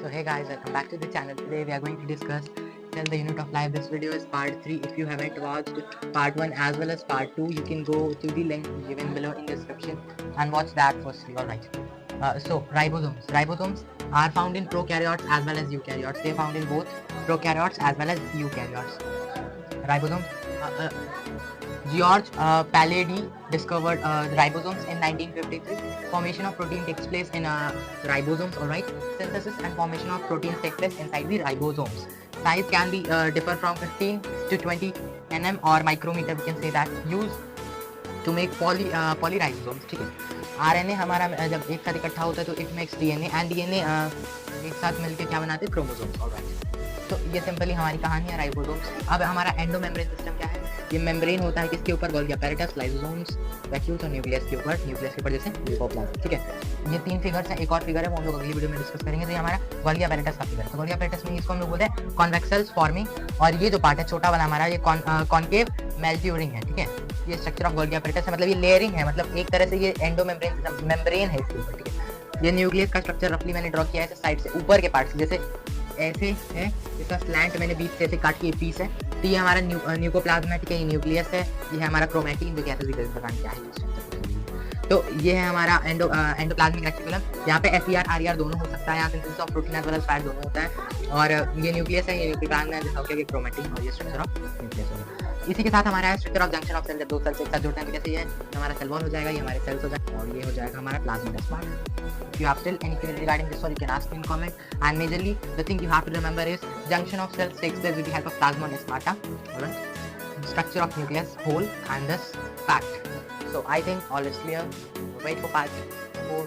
So hey guys, welcome back to the channel. Today we are going to discuss Cell the Unit of Life. This video is part 3. If you haven't watched part 1 as well as part 2, you can go to the link given below in the description and watch that firstly. Alright. So ribosomes. Ribosomes are found in prokaryotes as well as eukaryotes. They are found in both prokaryotes as well as eukaryotes. Ribosomes. George Palade discovered ribosomes in 1953. Formation of protein takes place in ribosomes, alright. Synthesis and formation of proteins take place inside the ribosomes. Size can be differ from 15 to 20 nm or micrometer, we can say that. Used to make polyribosomes, ठीक है. RNA हमारा जब एक साथ इकट्ठा होता है तो it makes DNA and DNA एक साथ मिलकर क्या बनाते हैं, क्रोमोसोम्स, ऑलराइट. तो ये सिंपली हमारी कहानी है राइबोसोम्स की. अब हमारा एंडोमेम्ब्रेन सिस्टम क्या है? ये मेम्ब्रेन होता है किसके ऊपर? गोल्गी अपैरेटस, लाइसोसोम्स, वैक्यूल्स और न्यूक्लियस के ऊपर जैसे ल्यूकोप्लाज्म, ठीक है. ये तीन फिगर्स हैं. एक और फिगर है वो हम लोग अगली वीडियो में डिस्कस करेंगे. तो ये हमारा गोल्गी अपैरेटस का फिगर है. तो गोल्गी अपैरेटस में इसको हम लोग बोलते हैं कॉन्वेक्स सेल्स फॉर्मिंग. और ये जो पार्ट है छोटा वाला हमारा, ये कॉनकेव मेल्ट्यूरिंग है, ठीक है. ये स्ट्रक्चर ऑफ गोल्गी अपैरेटस है, मतलब ये लेयरिंग है, मतलब एक तरह से ये एंडोमेम्ब्रेन मेम्ब्रेन है इसके ऊपर, ठीक है. ये न्यूक्लियस का स्ट्रक्चर रफली मैंने ड्रॉ किया है साइड से ऊपर के पार्ट से, जैसे ऐसे है. इसका स्लैंट मैंने बीच से ऐसे काट के पीस है. तो ये हमारा न्यूकोप्लाज्म है, ठीक है. ये न्यूक्लियस है. ये है हमारा क्रोमैटिन, जो कैसे भी पता नहीं क्या है. तो ये है हमारा एंडोप्लाज्मिक रेटिकुलम. यहाँ पे FER RER दोनों हो सकता है. यहाँ synthesis of protein as well as fat दोनों होता है. और ये न्यूक्लियस है, ये न्यूक्लियोप्लाज्म है, जैसा कि क्रोमैटिन, और ये स्ट्रक्चर ऑफ न्यूक्लियस है. इसी के साथ हमारा structure of junction of cell. जब दो सेल्स एक साथ जुड़ते हैं तो कैसे ये हमारा सेल वॉल हो जाएगा, ये हमारे सेल्स हो जाएगा, और ये हो जाएगा हमारा plasma. If you have still any query regarding this, or you can ask me in comment. And majorly, the thing you have to remember is junction of cells takes place with the help of plasma and spermata. Alright. Structure of nucleus, whole, and thus fact. So I think all is clear. Wait for part 4.